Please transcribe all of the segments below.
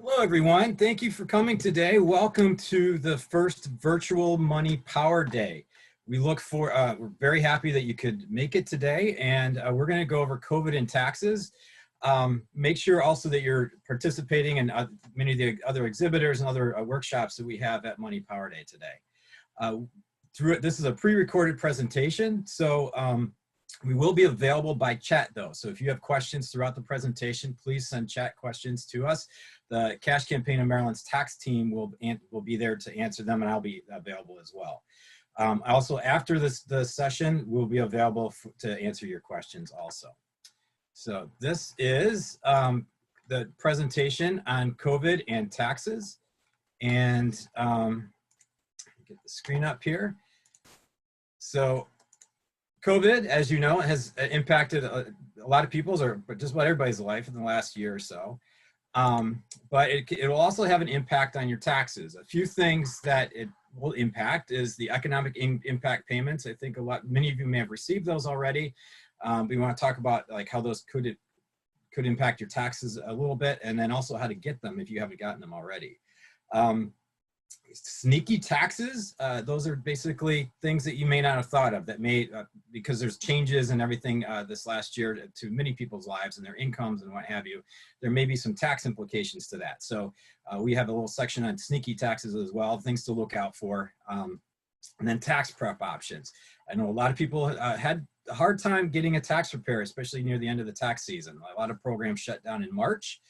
Hello, everyone. Thank you for coming today. Welcome to the first Virtual Money Power Day. We're very happy that you could make it today, and we're going to go over COVID and taxes. Make sure also that you're participating in many of the other exhibitors and other workshops that we have at Money Power Day today. This is a pre-recorded presentation, so we will be available by chat though. So if you have questions throughout the presentation, please send chat questions to us. The Cash Campaign of Maryland's tax team will be there to answer them, and I'll be available as well. Also, after the session, we'll be available to answer your questions also. So this is the presentation on COVID and taxes. And get the screen up here. So COVID, as you know, has impacted a lot of people's, or just about everybody's life in the last year or so. But it will also have an impact on your taxes. A few things that it will impact is the economic impact payments. I think many of you may have received those already. We want to talk about like how those could impact your taxes a little bit, and then also how to get them if you haven't gotten them already. Sneaky taxes, those are basically things that you may not have thought of that may, because there's changes and everything this last year to many people's lives and their incomes and what have you, there may be some tax implications to that. So we have a little section on sneaky taxes as well, things to look out for. And then tax prep options. I know a lot of people had a hard time getting a tax preparer, especially near the end of the tax season. A lot of programs shut down in March.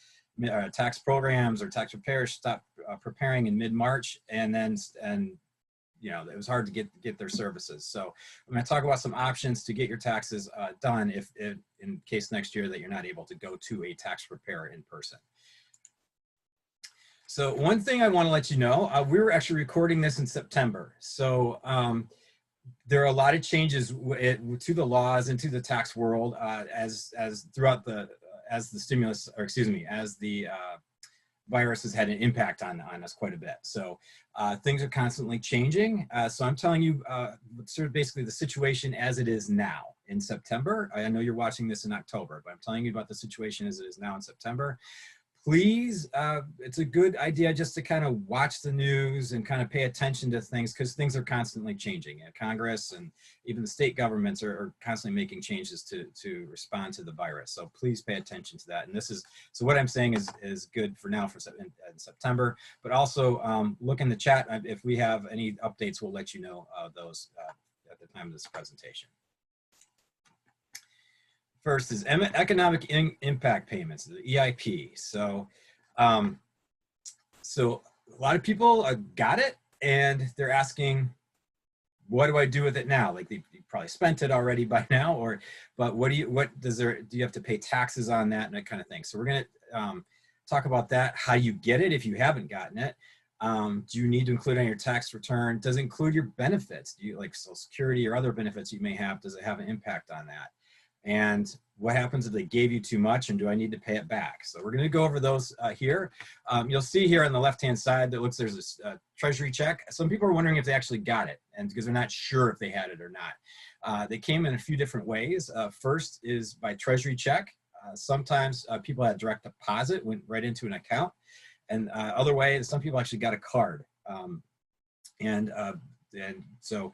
Tax programs or tax preparers stopped preparing in mid-March, and you know, it was hard to get their services. So I'm going to talk about some options to get your taxes done if in case next year that you're not able to go to a tax preparer in person. So one thing I want to let you know, we were actually recording this in September. So there are a lot of changes to the laws and to the tax world as the stimulus, or excuse me, as the virus has had an impact on us quite a bit. So things are constantly changing. So I'm telling you sort of basically the situation as it is now in September. I know you're watching this in October, but I'm telling you about the situation as it is now in September. Please, it's a good idea just to kind of watch the news and kind of pay attention to things, because things are constantly changing. And Congress and even the state governments are constantly making changes to respond to the virus. So please pay attention to that. And so what I'm saying is good for now in September, but also look in the chat. If we have any updates, we'll let you know those at the time of this presentation. First is economic impact payments, the EIP. So, so a lot of people got it, and they're asking, what do I do with it now? Like they probably spent it already by now, but do you have to pay taxes on that and that kind of thing? So we're going to talk about that, how you get it if you haven't gotten it. Do you need to include on your tax return? Does it include your benefits? Do you like Social Security or other benefits you may have? Does it have an impact on that? And what happens if they gave you too much, and do I need to pay it back? So we're going to go over those here. You'll see here on the left-hand side that there's this treasury check. Some people are wondering if they actually got it, and because they're not sure if they had it or not. They came in a few different ways. First is by treasury check. Sometimes people had direct deposit, went right into an account. And other way, some people actually got a card. And so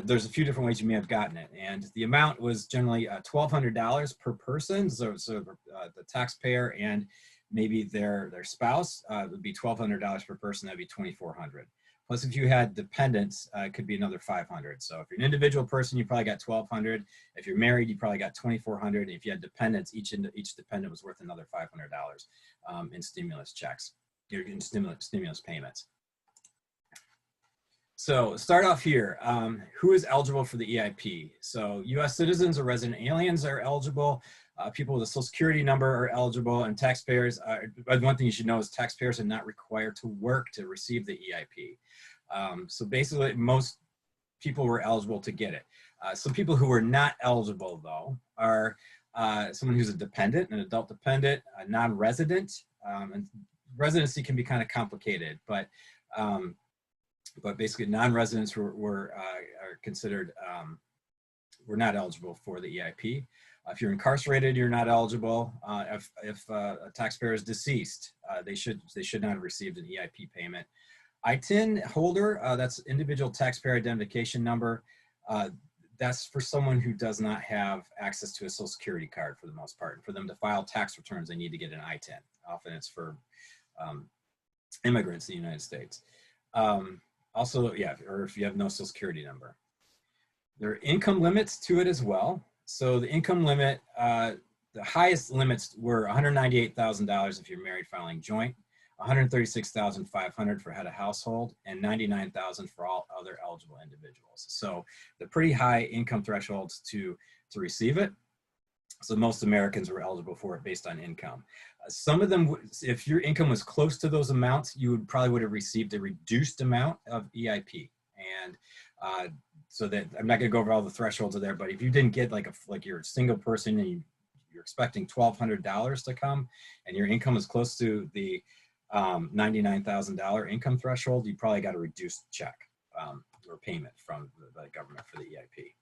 there's a few different ways you may have gotten it. And the amount was generally $1,200 per person. So the taxpayer and maybe their spouse would be $1,200 per person. That'd be $2,400. Plus, if you had dependents, it could be another $500. So if you're an individual person, you probably got $1,200. If you're married, you probably got $2,400. And if you had dependents, each dependent was worth another $500 in stimulus checks, in stimulus payments. So start off here, who is eligible for the EIP? So US citizens or resident aliens are eligible, people with a Social Security number are eligible, and taxpayers, one thing you should know is taxpayers are not required to work to receive the EIP. So basically most people were eligible to get it. Some people who were not eligible though are someone who's a dependent, an adult dependent, a non-resident, and residency can be kind of complicated, but basically non-residents are considered we're not eligible for the EIP. If you're incarcerated, you're not eligible. If a taxpayer is deceased, they should not have received an EIP payment. ITIN holder, that's individual taxpayer identification number. That's for someone who does not have access to a Social Security card for the most part. And for them to file tax returns, they need to get an ITIN. Often it's for immigrants in the United States. Also, yeah, or if you have no Social Security number. There are income limits to it as well. So the income limit, the highest limits were $198,000 if you're married filing joint, $136,500 for head of household, and $99,000 for all other eligible individuals. So they're pretty high income thresholds to receive it. So most Americans were eligible for it based on income. Some of them, if your income was close to those amounts, you probably would have received a reduced amount of EIP. And so that I'm not going to go over all the thresholds of there, but if you didn't get like you're a single person and you're expecting $1,200 to come, and your income is close to the $99,000 income threshold, you probably got a reduced check or payment from the government for the EIP.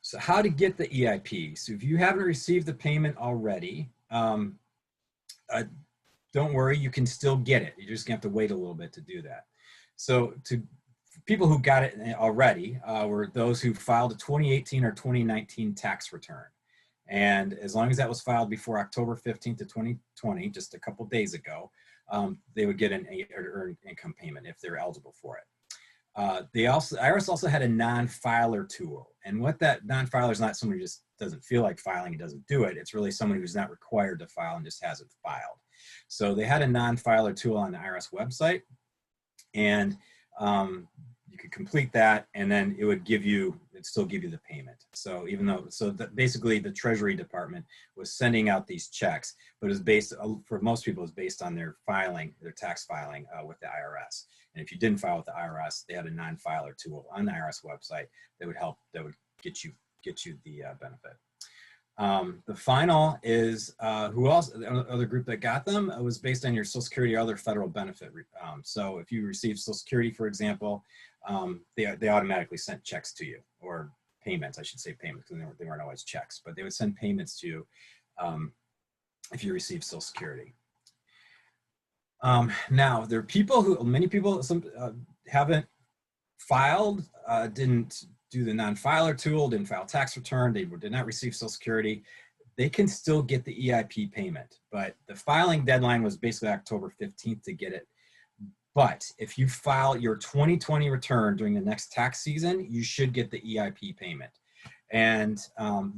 So how to get the EIP? So if you haven't received the payment already, don't worry, you can still get it. You're just gonna have to wait a little bit to do that. So people who got it already were those who filed a 2018 or 2019 tax return. And as long as that was filed before October 15th of 2020, just a couple days ago, they would get an earned income payment if they're eligible for it. IRS also had a non-filer tool. And what that non-filer is, not someone who just doesn't feel like filing and doesn't do it. It's really someone who's not required to file and just hasn't filed. So they had a non-filer tool on the IRS website, and you could complete that, and then it would still give you the payment. So even though, basically the Treasury Department was sending out these checks, but it was based, for most people, it was based on their filing, their tax filing with the IRS. And if you didn't file with the IRS, they had a non-filer tool on the IRS website that would help, that would get you the benefit. The final is who else, the other group that got them was based on your Social Security or other federal benefit. So if you receive Social Security, for example, they automatically sent checks to you, or payments, I should say payments, because they weren't always checks, but they would send payments to you if you receive Social Security. Now, there are many people haven't filed, didn't do the non-filer tool, didn't file tax return, they did not receive Social Security. They can still get the EIP payment, but the filing deadline was basically October 15th to get it. But if you file your 2020 return during the next tax season, you should get the EIP payment. And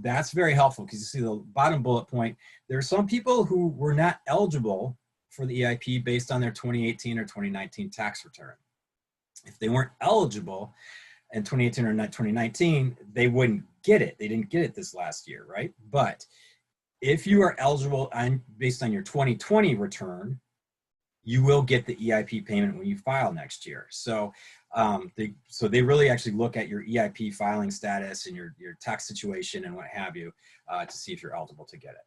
that's very helpful, because you see the bottom bullet point, there are some people who were not eligible for the EIP based on their 2018 or 2019 tax return. If they weren't eligible in 2018 or 2019, they wouldn't get it. They didn't get it this last year, right? But if you are eligible based on your 2020 return, you will get the EIP payment when you file next year. So they really actually look at your EIP filing status and your tax situation and what have you to see if you're eligible to get it.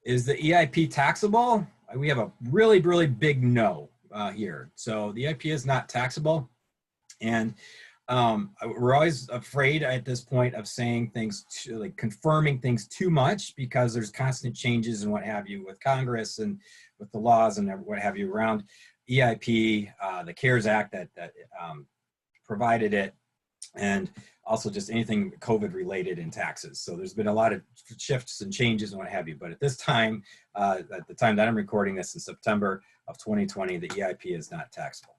Is the EIP taxable? We have a really, really big no here. So the EIP is not taxable. And we're always afraid at this point of saying things, like confirming things too much, because there's constant changes and what have you with Congress and with the laws and what have you around EIP, the CARES Act that provided it, and also just anything COVID related in taxes. So there's been a lot of shifts and changes and what have you. But at this time, at the time that I'm recording this in September of 2020, the EIP is not taxable.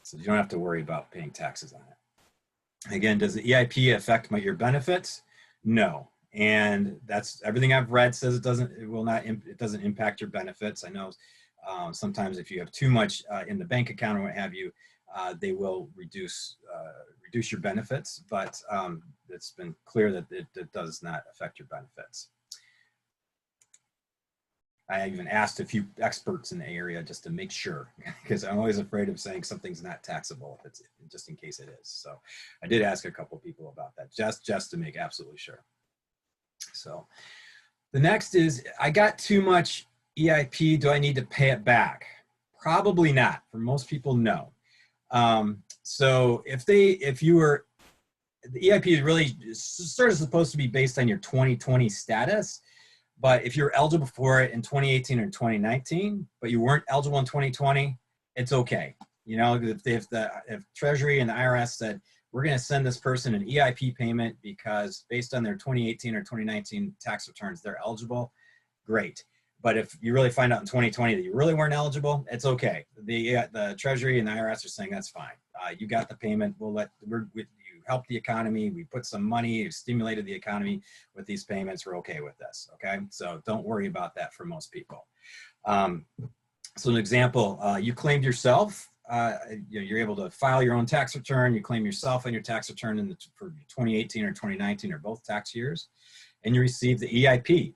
So you don't have to worry about paying taxes on it. Again, does the EIP affect your benefits? No. And that's everything I've read says it doesn't impact your benefits. I know sometimes if you have too much in the bank account or what have you, they will reduce your benefits, but it's been clear that it does not affect your benefits. I even asked a few experts in the area just to make sure, because I'm always afraid of saying something's not taxable, if it's, just in case it is. So I did ask a couple people about that, just to make absolutely sure. So the next is, I got too much EIP, do I need to pay it back? Probably not. For most people, no. So if you were, the EIP is really sort of supposed to be based on your 2020 status, but if you're eligible for it in 2018 or 2019, but you weren't eligible in 2020, it's okay. You know, if Treasury and the IRS said, we're going to send this person an EIP payment because based on their 2018 or 2019 tax returns, they're eligible, great. But if you really find out in 2020 that you really weren't eligible, it's okay. The Treasury and the IRS are saying that's fine. You got the payment. You helped the economy. We put some money, you stimulated the economy with these payments. We're okay with this. Okay, so don't worry about that for most people. So an example, you claimed yourself. You're able to file your own tax return. You claim yourself on your tax return for 2018 or 2019 or both tax years, and you receive the EIP.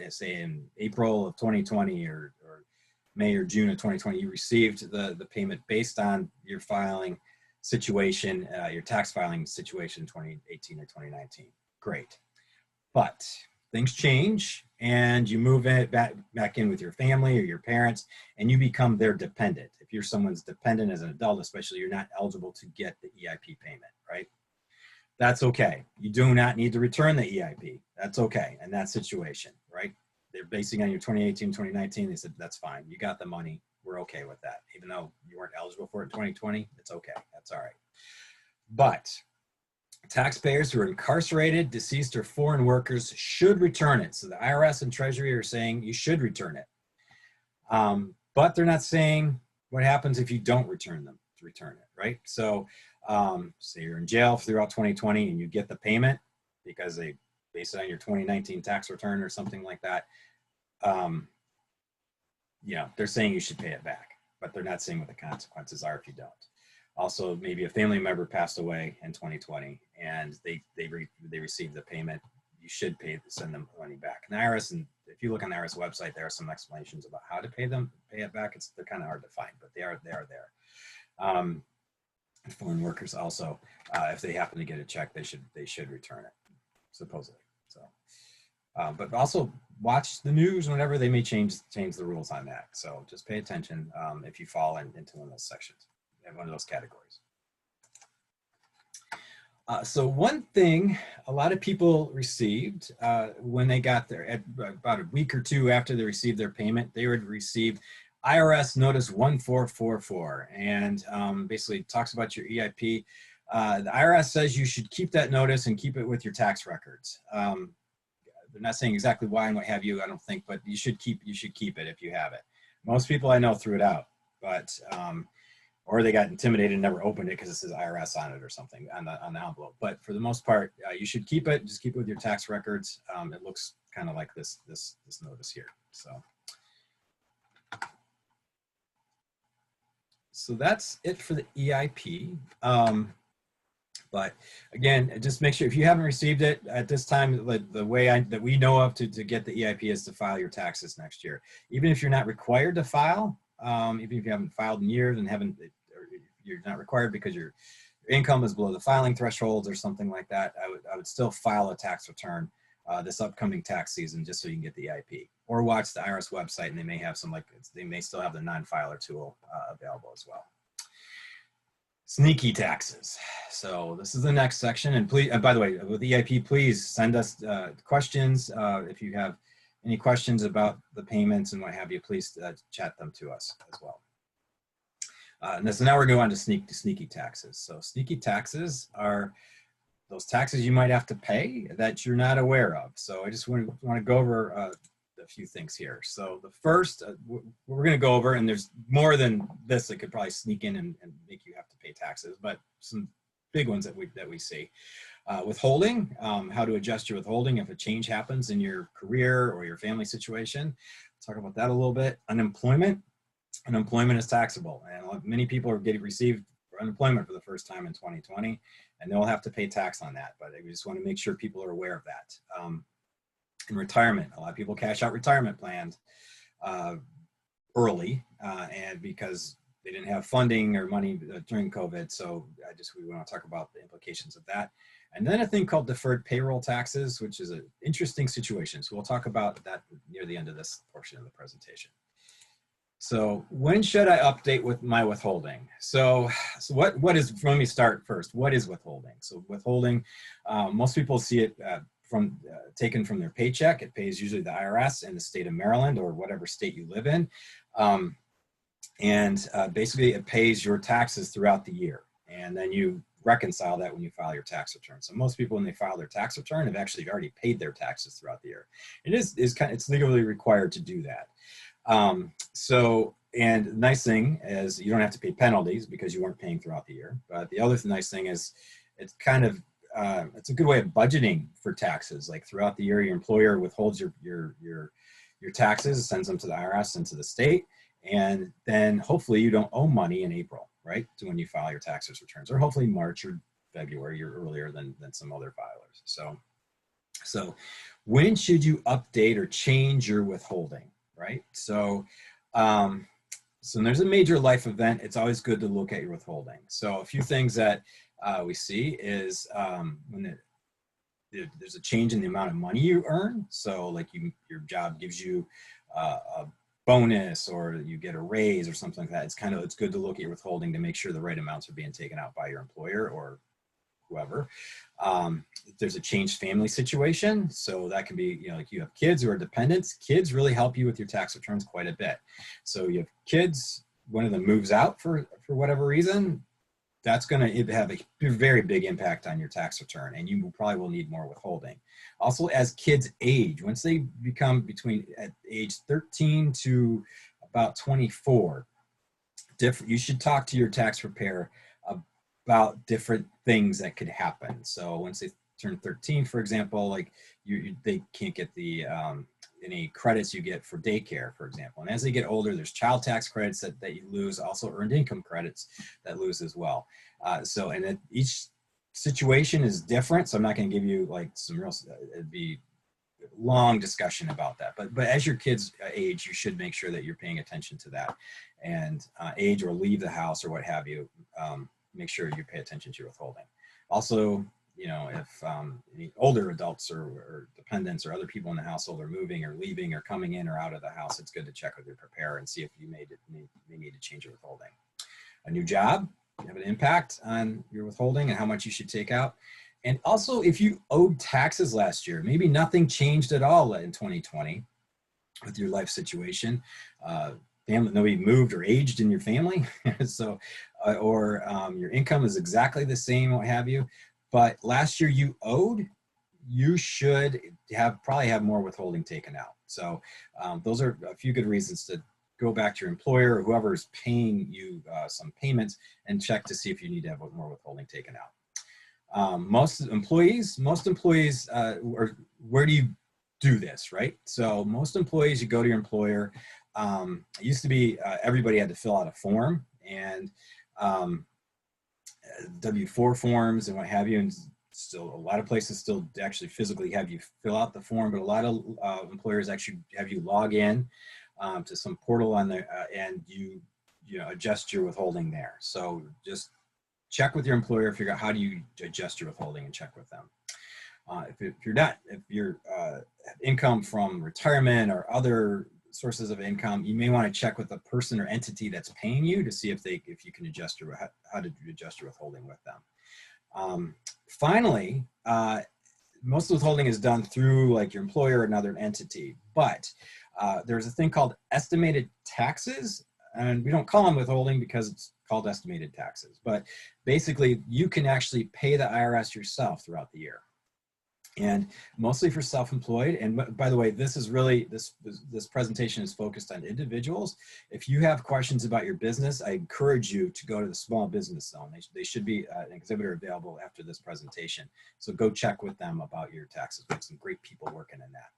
Say in April of 2020 or May or June of 2020, you received the payment based on your filing situation, your tax filing situation in 2018 or 2019. Great. But things change and you move it back in with your family or your parents and you become their dependent. If you're someone's dependent as an adult, especially, you're not eligible to get the EIP payment, right? That's okay. You do not need to return the EIP. That's okay in that situation, right? They're basing on your 2018, 2019. They said, that's fine. You got the money. We're okay with that. Even though you weren't eligible for it in 2020, it's okay. That's all right. But taxpayers who are incarcerated, deceased, or foreign workers should return it. So the IRS and Treasury are saying you should return it. But they're not saying what happens if you don't return it, right? So say you're in jail throughout 2020 and you get the payment because they based it on your 2019 tax return or something like that. They're saying you should pay it back, but they're not saying what the consequences are if you don't. Also, maybe a family member passed away in 2020 and they received the payment. You should send them money back. And the IRS, and if you look on the IRS website, there are some explanations about how to pay it back. They're kind of hard to find, but they are there. Foreign workers also, if they happen to get a check, they should return it, supposedly. So, but also watch the news whenever they may change the rules on that. So just pay attention if you fall into one of those sections, one of those categories. So one thing a lot of people received when they got about a week or two after they received their payment, they would receive IRS Notice 1444, and basically talks about your EIP. The IRS says you should keep that notice and keep it with your tax records. They're not saying exactly why and what have you, I don't think, but you should keep it if you have it. Most people I know threw it out, but or they got intimidated and never opened it because it says IRS on it or something on the envelope. But for the most part, you should keep it. Just keep it with your tax records. It looks kind of like this notice here. So that's it for the EIP. But again, just make sure if you haven't received it at this time, the way that we know of to get the EIP is to file your taxes next year. Even if you're not required to file, even if you haven't filed in years and you're not required because your income is below the filing thresholds or something like that, I would still file a tax return this upcoming tax season just so you can get the EIP. Or watch the IRS website and they may have they may still have the non-filer tool available as well. Sneaky taxes. So this is the next section. And please, by the way, with EIP, please send us questions. If you have any questions about the payments and what have you, please chat them to us as well. So now we're going on to sneaky taxes. So sneaky taxes are those taxes you might have to pay that you're not aware of. So I just want to go over a few things here. So the first, we're going to go over, and there's more than this that could probably sneak in and make you have to pay taxes, but some big ones that we see. Withholding, how to adjust your withholding if a change happens in your career or your family situation. Talk about that a little bit. Unemployment is taxable, and many people are received unemployment for the first time in 2020, and they'll have to pay tax on that. But we just want to make sure people are aware of that. In retirement, a lot of people cash out retirement plans early, and because they didn't have funding or money during COVID. So we want to talk about the implications of that. And then a thing called deferred payroll taxes, which is an interesting situation. So we'll talk about that near the end of this portion of the presentation. So when should I update with my withholding? So what is, let me start first. What is withholding? So withholding, most people see it taken from their paycheck. It pays usually the IRS in the state of Maryland or whatever state you live in. Basically it pays your taxes throughout the year. And then you reconcile that when you file your tax return. So most people, when they file their tax return, have actually already paid their taxes throughout the year. It's legally required to do that. And the nice thing is you don't have to pay penalties because you weren't paying throughout the year. But the other nice thing is it's kind of, it's a good way of budgeting for taxes. Like throughout the year, your employer withholds your taxes, sends them to the IRS and to the state. And then hopefully you don't owe money in April, right? So when you file your taxes returns, or hopefully March or February, you're earlier than some other filers. So when should you update or change your withholding, right? So when there's a major life event, it's always good to look at your withholding. So a few things that we see is when there's a change in the amount of money you earn. So like your job gives you a bonus or you get a raise or something like that. It's good to look at your withholding to make sure the right amounts are being taken out by your employer or whoever. If there's a changed family situation, so that can be, like you have kids who are dependents. Kids really help you with your tax returns quite a bit. So you have kids, one of them moves out for whatever reason, that's going to have a very big impact on your tax return, and you probably will need more withholding. Also, as kids age, once they become at age 13 to about 24, you should talk to your tax preparer about different things that could happen. So once they turn 13, for example, like they can't get the any credits you get for daycare, for example. And as they get older, there's child tax credits that you lose, also earned income credits that lose as well. Each situation is different, so I'm not going to give you like some real, it'd be long discussion about that. But as your kids age, you should make sure that you're paying attention to that, and age or leave the house or what have you. Make sure you pay attention to your withholding. Also, if any older adults or dependents or other people in the household are moving or leaving or coming in or out of the house, it's good to check with your preparer and see if you may need to change your withholding. A new job, you have an impact on your withholding and how much you should take out. And also, if you owed taxes last year, maybe nothing changed at all in 2020 with your life situation. Nobody moved or aged in your family, so your income is exactly the same, what have you. But last year you owed, you should probably have more withholding taken out. So those are a few good reasons to go back to your employer or whoever is paying you some payments and check to see if you need to have more withholding taken out. Most employees, where do you do this, right? So most employees, you go to your employer. It used to be everybody had to fill out a form, and W-4 forms and what have you, and still a lot of places still actually physically have you fill out the form, but a lot of employers actually have you log in to some portal on there and you adjust your withholding there. So just check with your employer, figure out how do you adjust your withholding and check with them. If you're income from retirement or other sources of income, you may want to check with the person or entity that's paying you to see if you can adjust how to adjust your withholding with them. Finally, most withholding is done through like your employer or another entity, but there's a thing called estimated taxes, and we don't call them withholding because it's called estimated taxes. But basically, you can actually pay the IRS yourself throughout the year. And mostly for self-employed. And by the way, this presentation is focused on individuals. If you have questions about your business, I encourage you to go to the small business zone. They should be an exhibitor available after this presentation. So go check with them about your taxes. We have some great people working in that.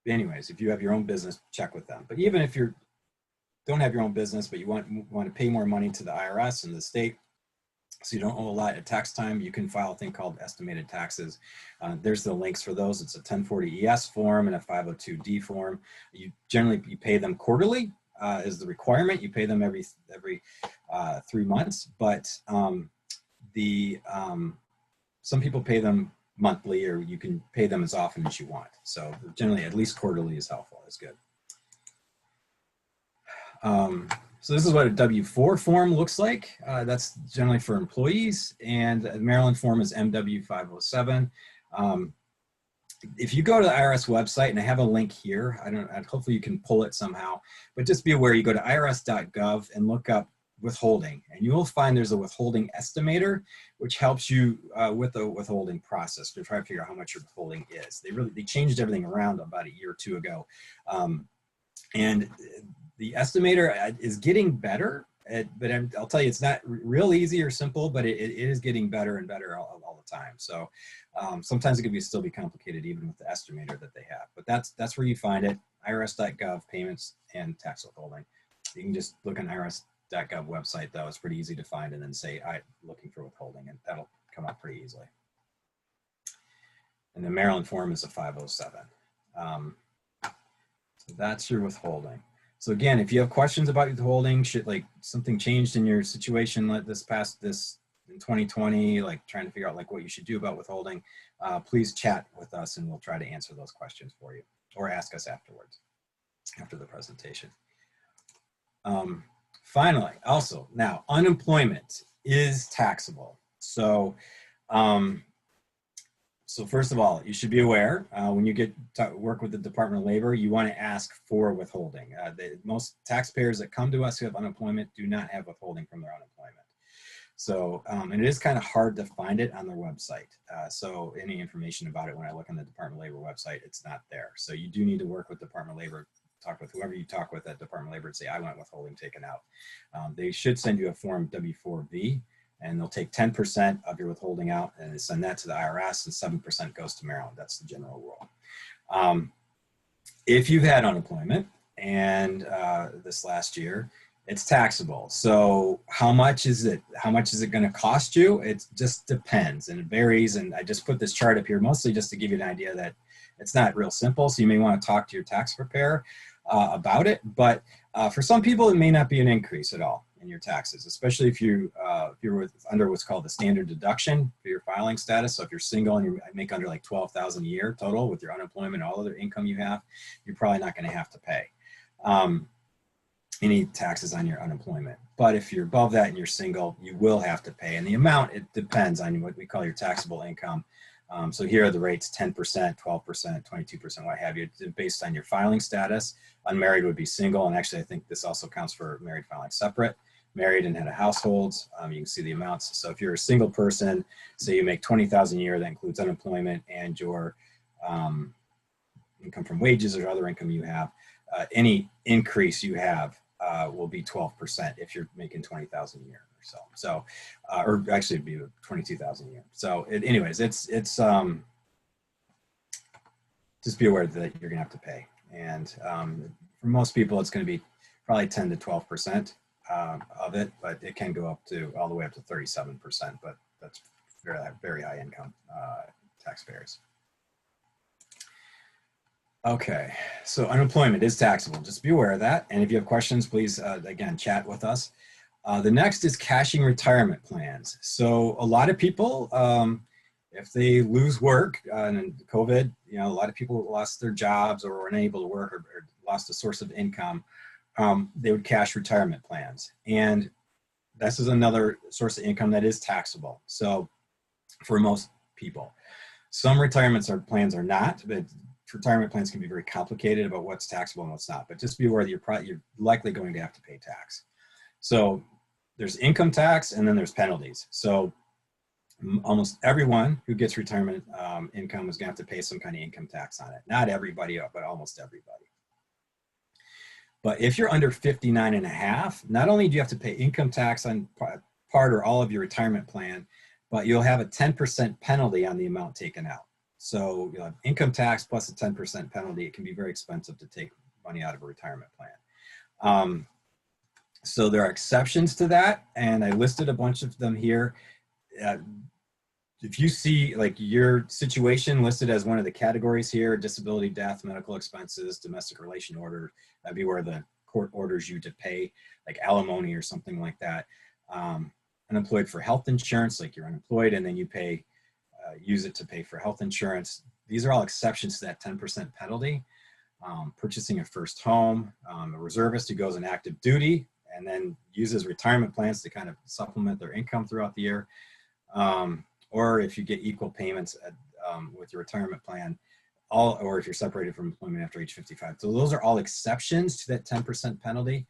Anyways, if you have your own business, check with them. But even if you don't have your own business, but you want to pay more money to the IRS and the state, so you don't owe a lot at tax time, you can file a thing called estimated taxes. There's the links for those. It's a 1040-ES form and a 502D form. You pay them quarterly is the requirement. You pay them every 3 months, but some people pay them monthly, or you can pay them as often as you want. So generally, at least quarterly is helpful, is good. So this is what a W-4 form looks like. That's generally for employees, and the Maryland form is MW-507. If you go to the IRS website, and I have a link here, hopefully you can pull it somehow, but just be aware, you go to irs.gov and look up withholding, and you will find there's a withholding estimator, which helps you with the withholding process to try to figure out how much your withholding is. They changed everything around about a year or two ago. And the estimator is getting better, but I'll tell you, it's not real easy or simple, but it is getting better and better all the time. So sometimes it can still be complicated even with the estimator that they have, but that's where you find it, irs.gov, payments and tax withholding. You can just look on irs.gov website though, it's pretty easy to find, and then say, I'm looking for withholding, and that'll come up pretty easily. And the Maryland form is a 507. So that's your withholding. So again, if you have questions about withholding, like something changed in your situation like this in 2020, like trying to figure out like what you should do about withholding, please chat with us and we'll try to answer those questions for you, or ask us afterwards, after the presentation. Finally, also, now unemployment is taxable. So, so first of all, you should be aware when you get to work with the Department of Labor, you want to ask for withholding. Most taxpayers that come to us who have unemployment do not have withholding from their unemployment. So, and it is kind of hard to find it on their website. So any information about it, when I look on the Department of Labor website, it's not there. So you do need to work with Department of Labor, talk with whoever you talk with at Department of Labor and say, I want withholding taken out. They should send you a form W-4V, and they'll take 10% of your withholding out and they send that to the IRS, and 7% goes to Maryland. That's the general rule. If you've had unemployment and this last year, it's taxable. So how much is it? How much is it going to cost you? It just depends, and it varies. And I just put this chart up here mostly just to give you an idea that it's not real simple. So you may want to talk to your tax preparer about it. But for some people, it may not be an increase at all in your taxes, especially if you're under what's called the standard deduction for your filing status. So if you're single and you make under like $12,000 a year total with your unemployment and all other income you have, you're probably not going to have to pay any taxes on your unemployment. But if you're above that and you're single, you will have to pay. And the amount, it depends on what we call your taxable income. So here are the rates: 10%, 12%, 22%, what have you, based on your filing status. Unmarried would be single, and actually I think this also counts for married filing separate. Married and had a household, you can see the amounts. So if you're a single person, say you make $20,000 a year, that includes unemployment and your income from wages or other income you have, any increase you have will be 12% if you're making $20,000 a year or so. So, or actually it'd be $22,000 a year. So anyways, it's just be aware that you're gonna have to pay. And for most people, it's gonna be probably 10 to 12% of it, but it can go up to all the way up to 37%, but that's very, very high income taxpayers. Okay, so unemployment is taxable. Just be aware of that. And if you have questions, please, again, chat with us. The next is cashing retirement plans. So a lot of people, if they lose work and COVID, you know, a lot of people lost their jobs or were unable to work or lost a source of income, they would cash retirement plans. And this is another source of income that is taxable. So for most people, some retirement plans are not, but retirement plans can be very complicated about what's taxable and what's not. But just be aware that you're likely going to have to pay tax. So there's income tax and then there's penalties. So almost everyone who gets retirement income is going to have to pay some kind of income tax on it. Not everybody, but almost everybody. But if you're under 59 and a half, not only do you have to pay income tax on part or all of your retirement plan, but you'll have a 10% penalty on the amount taken out. So you'll have income tax plus a 10% penalty. It can be very expensive to take money out of a retirement plan. So there are exceptions to that, and I listed a bunch of them here. If you see like your situation listed as one of the categories here, disability, death, medical expenses, domestic relation order, that'd be where the court orders you to pay, like alimony or something like that. Unemployed for health insurance, like you're unemployed and then you pay use it to pay for health insurance. These are all exceptions to that 10% penalty. Purchasing a first home, a reservist who goes on active duty and then uses retirement plans to kind of supplement their income throughout the year. Or if you get equal payments with your retirement plan, or if you're separated from employment after age 55. So those are all exceptions to that 10% penalty.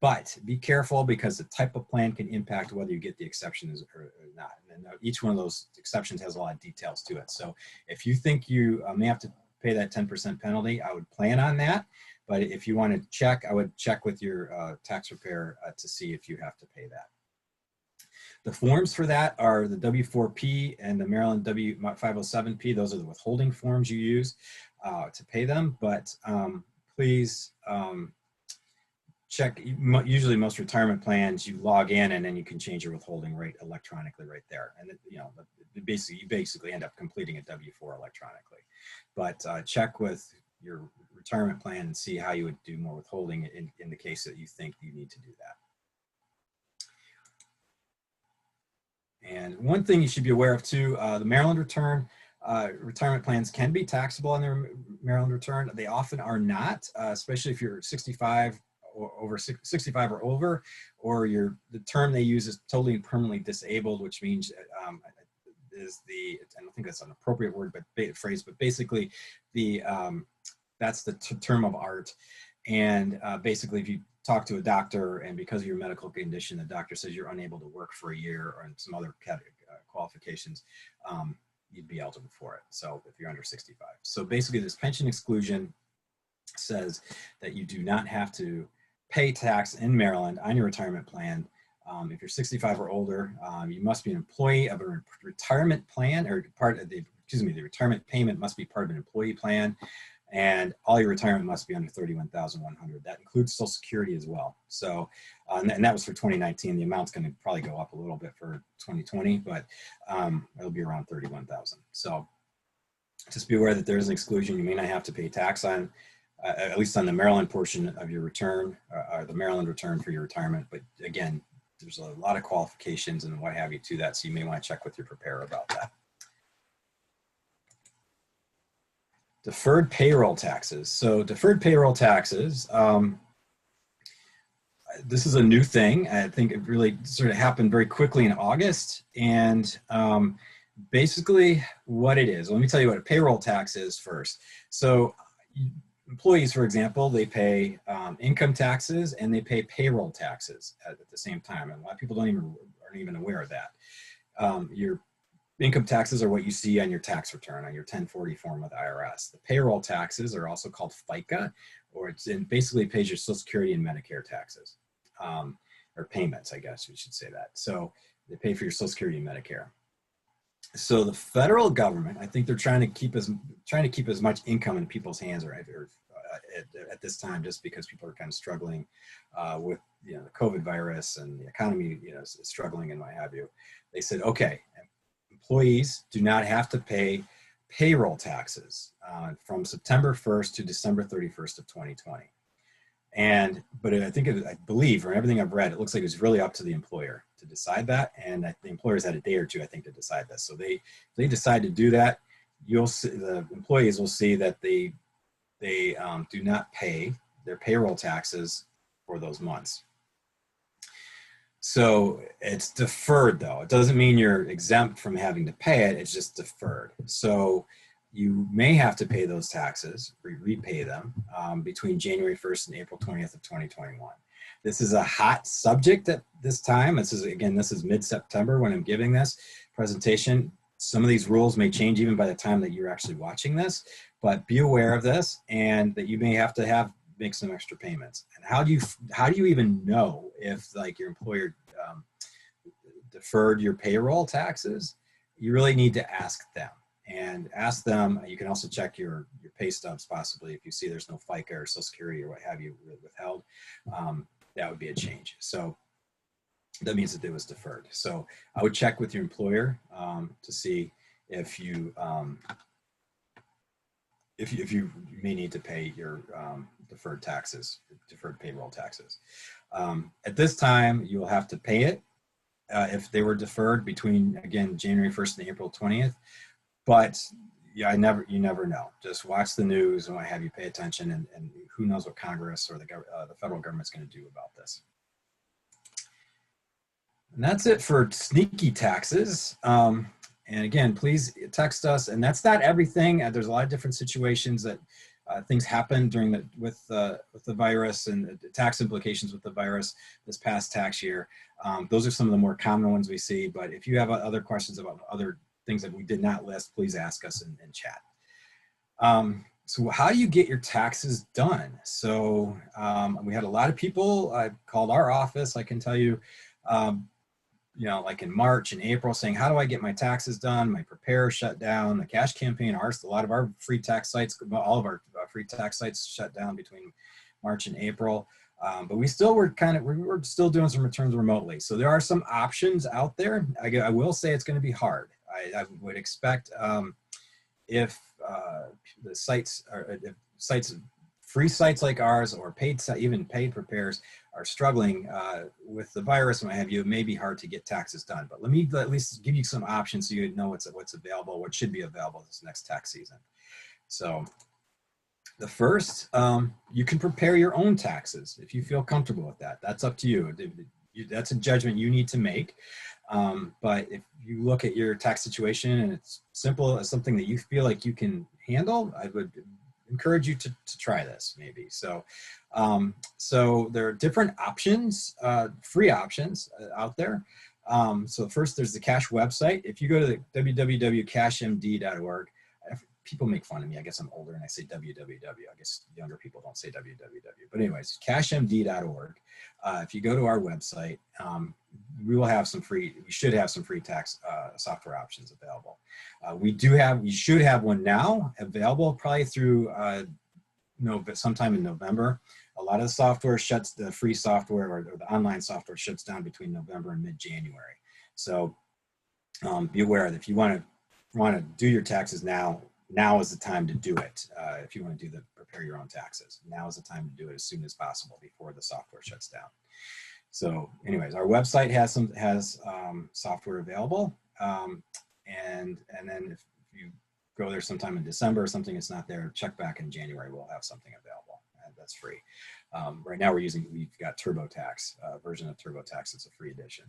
But be careful, because the type of plan can impact whether you get the exceptions or not. And each one of those exceptions has a lot of details to it. So if you think you may have to pay that 10% penalty, I would plan on that. But if you want to check, I would check with your tax preparer to see if you have to pay that. The forms for that are the W-4P and the Maryland W-507P. Those are the withholding forms you use to pay them. But please check. Usually most retirement plans, you log in and then you can change your withholding rate electronically right there. And you basically end up completing a W-4 electronically. But check with your retirement plan and see how you would do more withholding in the case that you think you need to do that. And one thing you should be aware of too, the Maryland return, retirement plans can be taxable on their Maryland return. They often are not, especially if you're 65 or over 65 or over, or the term they use is totally and permanently disabled, which means I don't think that's an appropriate word, but phrase, but basically that's the term of art. And basically, if you talk to a doctor and because of your medical condition, the doctor says you're unable to work for a year or some other qualifications, you'd be eligible for it. So if you're under 65. So basically this pension exclusion says that you do not have to pay tax in Maryland on your retirement plan. If you're 65 or older, you must be an employee of a retirement plan, or the retirement payment must be part of an employee plan. And all your retirement must be under $31,100. That includes Social Security as well. So, and that was for 2019. The amount's going to probably go up a little bit for 2020, but it'll be around 31,000. So, just be aware that there is an exclusion. You may not have to pay tax on, at least on the Maryland portion of your return, or the Maryland return for your retirement. But again, there's a lot of qualifications and what have you to that. So you may want to check with your preparer about that. Deferred payroll taxes. So deferred payroll taxes, this is a new thing. I think it really sort of happened very quickly in August. And basically what it is, let me tell you what a payroll tax is first. So employees, for example, they pay income taxes and they pay payroll taxes at the same time. And a lot of people aren't even aware of that. Your income taxes are what you see on your tax return, on your 1040 form with the IRS. The payroll taxes are also called FICA, or basically pays your Social Security and Medicare taxes, or payments, I guess we should say that. So they pay for your Social Security and Medicare. So the federal government, I think they're trying to keep as much income in people's hands at this time, just because people are kind of struggling with the COVID virus and the economy struggling and what have you. They said, okay, employees do not have to pay payroll taxes from September 1st to December 31st of 2020. But I believe, from everything I've read, it looks like it's really up to the employer to decide that. And the employers had a day or two, I think, to decide this. So they decide to do that. The employees will see that they do not pay their payroll taxes for those months. So it's deferred, though. It doesn't mean you're exempt from having to pay it. It's just deferred. So you may have to pay those taxes, repay them between January 1st and April 20th of 2021. This is a hot subject at this time. This is mid-September when I'm giving this presentation. Some of these rules may change even by the time that you're actually watching this, but be aware of this and that you may have to make some extra payments. And how do you even know if your employer deferred your payroll taxes? You really need to ask them. And ask them. You can also check your pay stubs possibly if you see there's no FICA or Social Security or what have you withheld. That would be a change. So that means that it was deferred. So I would check with your employer to see if you may need to pay your deferred payroll taxes. At this time, you will have to pay it if they were deferred between, again, January 1st and April 20th. but yeah, you never know. Just watch the news and what have you, pay attention, and who knows what Congress or the federal government's going to do about this. And that's it for sneaky taxes. And again, please text us. And that's not everything. There's a lot of different situations that things happen during with the virus and the tax implications with the virus this past tax year. Those are some of the more common ones we see. But if you have other questions about other things that we did not list, please ask us in chat. So how do you get your taxes done? So we had a lot of people called our office. I can tell you, you know, like in March and April, saying, how do I get my taxes done? My preparer shut down, the cash campaign, a lot of our free tax sites, all of our free tax sites shut down between March and April. But we still were we're still doing some returns remotely. So there are some options out there. I will say it's going to be hard. I would expect if the sites are, if sites, free sites like ours or even paid preparers are struggling with the virus and what have you, it may be hard to get taxes done. But let me at least give you some options so you know what's available, what should be available this next tax season. So the first, you can prepare your own taxes if you feel comfortable with that. That's up to you. That's a judgment you need to make. But if you look at your tax situation and it's simple as something that you feel like you can handle, I would encourage you to try this maybe. So, so there are different options, free options out there. So first there's the Cash website. If you go to the www.cashmd.org, people make fun of me. I guess I'm older and I say www. I guess younger people don't say www. But anyways, cashmd.org. If you go to our website, we should have some free tax software options available. We should have one now available probably through sometime in November. A lot of the software the free software or the online software shuts down between November and mid-January. So be aware that if you want to do your taxes now is the time to do it. If you want to prepare your own taxes, now is the time to do it as soon as possible before the software shuts down. So anyways, our website has software available. And then if you go there sometime in December or something is not there, check back in January, we'll have something available, and that's free. Right now we've got TurboTax, version of TurboTax, it's a free edition.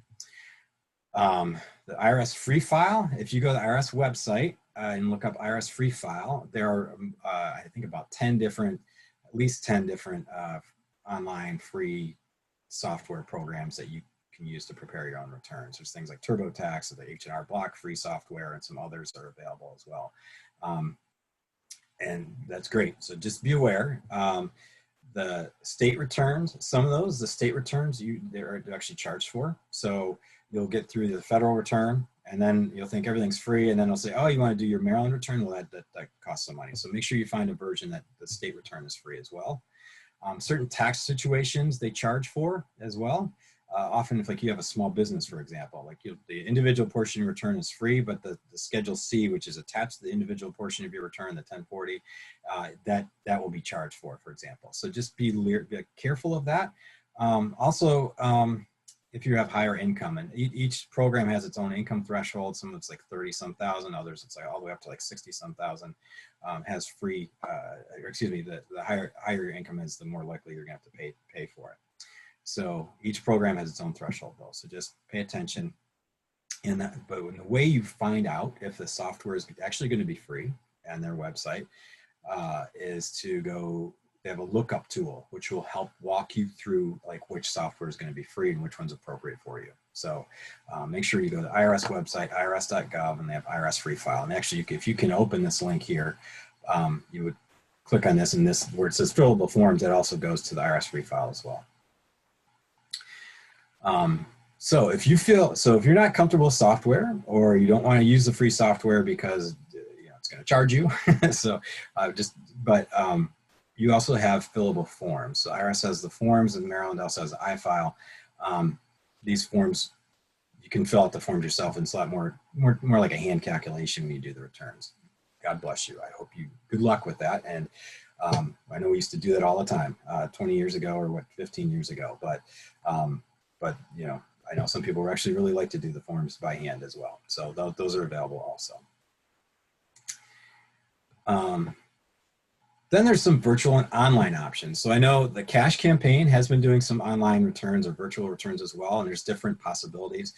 The IRS free file, if you go to the IRS website and look up IRS free file, there are, I think about at least 10 different online free software programs that you can use to prepare your own returns. There's things like TurboTax, the H&R Block free software, and some others are available as well. And that's great. So just be aware. The state returns, some of those, the state returns, they're actually charged for. So you'll get through the federal return, and then you'll think everything's free, and then they'll say, oh, you want to do your Maryland return? Well, that costs some money. So make sure you find a version that the state return is free as well. Certain tax situations they charge for as well. Often if you have a small business, for example, the individual portion of your return is free, but the Schedule C, which is attached to the individual portion of your return, the 1040, that will be charged for example. So just be careful of that. Also, if you have higher income, and each program has its own income threshold. Some of it's like 30-some thousand, others it's like all the way up to like 60-some thousand, has free, the higher your income is, the more likely you're gonna have to pay for it. So each program has its own threshold though. So just pay attention. But the way you find out if the software is actually going to be free on their website is to they have a lookup tool, which will help walk you through which software is going to be free and which one's appropriate for you. So make sure you go to the IRS website, irs.gov, and they have IRS free file. And actually, if you can open this link here, you would click on this, and this where it says fillable forms, it also goes to the IRS free file as well. So if you're not comfortable with software, or you don't want to use the free software because it's going to charge you, so you also have fillable forms. So IRS has the forms, and Maryland also has the iFile. These forms, you can fill out the forms yourself, and it's a lot more like a hand calculation when you do the returns. God bless you. I hope good luck with that. And I know we used to do that all the time, 20 years ago or 15 years ago. But I know some people actually really like to do the forms by hand as well. So those are available also. Then there's some virtual and online options. So I know the cash campaign has been doing some online returns or virtual returns as well, and there's different possibilities.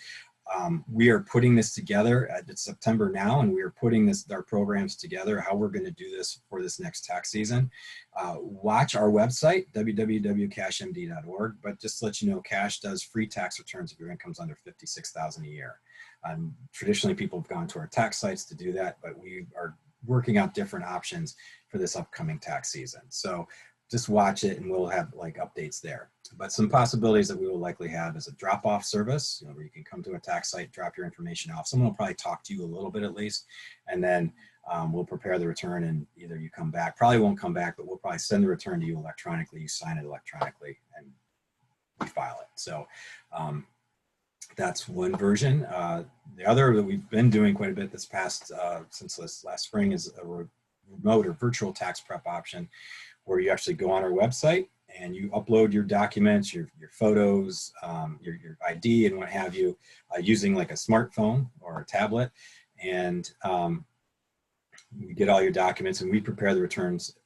We are putting this together. It's September now, and we are putting our programs together, how we're going to do this for this next tax season. Watch our website, www.cashmd.org, but just to let you know, Cash does free tax returns if your income's under $56,000 a year. Traditionally, people have gone to our tax sites to do that, but we are working out different options for this upcoming tax season. So just watch it and we'll have like updates there. But some possibilities that we will likely have is a drop-off service, where you can come to a tax site, drop your information off. Someone will probably talk to you a little bit at least, and then we'll prepare the return, and either you come back, probably won't come back, but we'll probably send the return to you electronically, you sign it electronically, and we file it. So that's one version. The other that we've been doing quite a bit this past, since this last spring, is a remote or virtual tax prep option, where you actually go on our website and you upload your documents, your photos, your ID and what have you, using like a smartphone or a tablet. And you get all your documents, and we prepare the returns.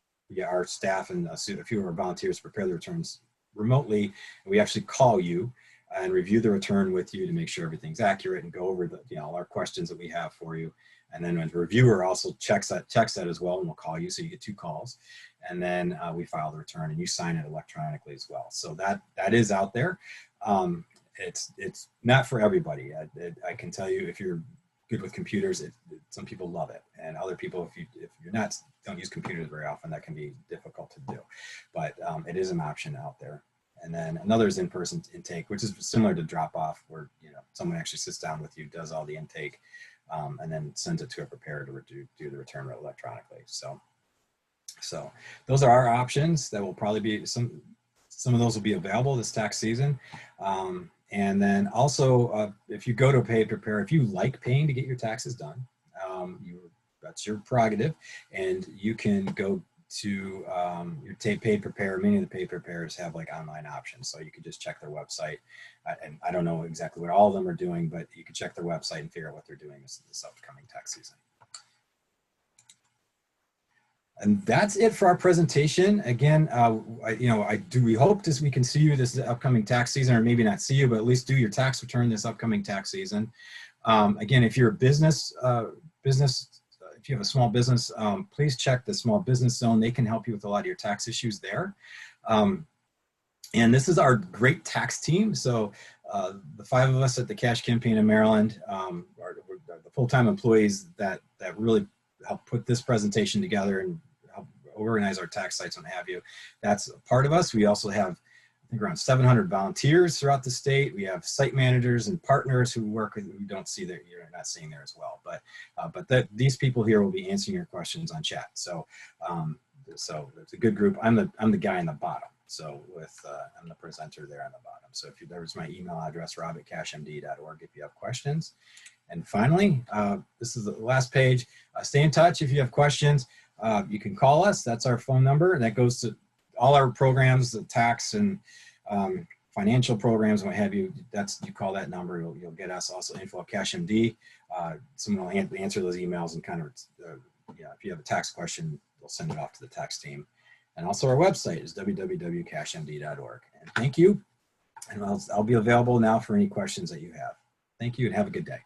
Our staff and a few of our volunteers prepare the returns remotely. And we actually call you and review the return with you to make sure everything's accurate, and go over all our questions that we have for you. And then the reviewer also checks that as well, and we'll call you, so you get 2 calls. And then we file the return, and you sign it electronically as well. So that is out there. It's not for everybody. I can tell you, if you're good with computers, some people love it, and other people, if you're not, don't use computers very often, that can be difficult to do. But it is an option out there. And then another is in-person intake, which is similar to drop-off, where someone actually sits down with you, does all the intake, and then sends it to a preparer to do the return electronically. So those are our options. That will probably be some of those will be available this tax season. And then also, if you go to a paid preparer, if you like paying to get your taxes done, that's your prerogative, and you can go to your paid preparer. Many of the paid preparers have like online options, so you can just check their website. And I don't know exactly what all of them are doing, but you can check their website and figure out what they're doing this upcoming tax season. And that's it for our presentation. Again, we hope we can see you this upcoming tax season, or maybe not see you, but at least do your tax return this upcoming tax season. Again, if you're a business, if you have a small business, please check the small business zone. They can help you with a lot of your tax issues there. And this is our great tax team. So the 5 of us at the Cash Campaign in Maryland are the full-time employees that really help put this presentation together and help organize our tax sites and what have you. That's a part of us. We also have, I think, around 700 volunteers throughout the state. We have site managers and partners who work with, we don't see that, you're not seeing there as well. But these people here will be answering your questions on chat. So so it's a good group. I'm the guy on the bottom. So I'm the presenter there on the bottom. So there's my email address, rob@cashmd.org, if you have questions. And finally, this is the last page. Stay in touch if you have questions. You can call us. That's our phone number. That goes to all our programs, the tax and financial programs, and what have you. You call that number, you'll get us. Also, info@cashmd. Someone will answer those emails, and kind of, if you have a tax question, we'll send it off to the tax team. And also our website is www.cashmd.org. And thank you. And I'll be available now for any questions that you have. Thank you, and have a good day.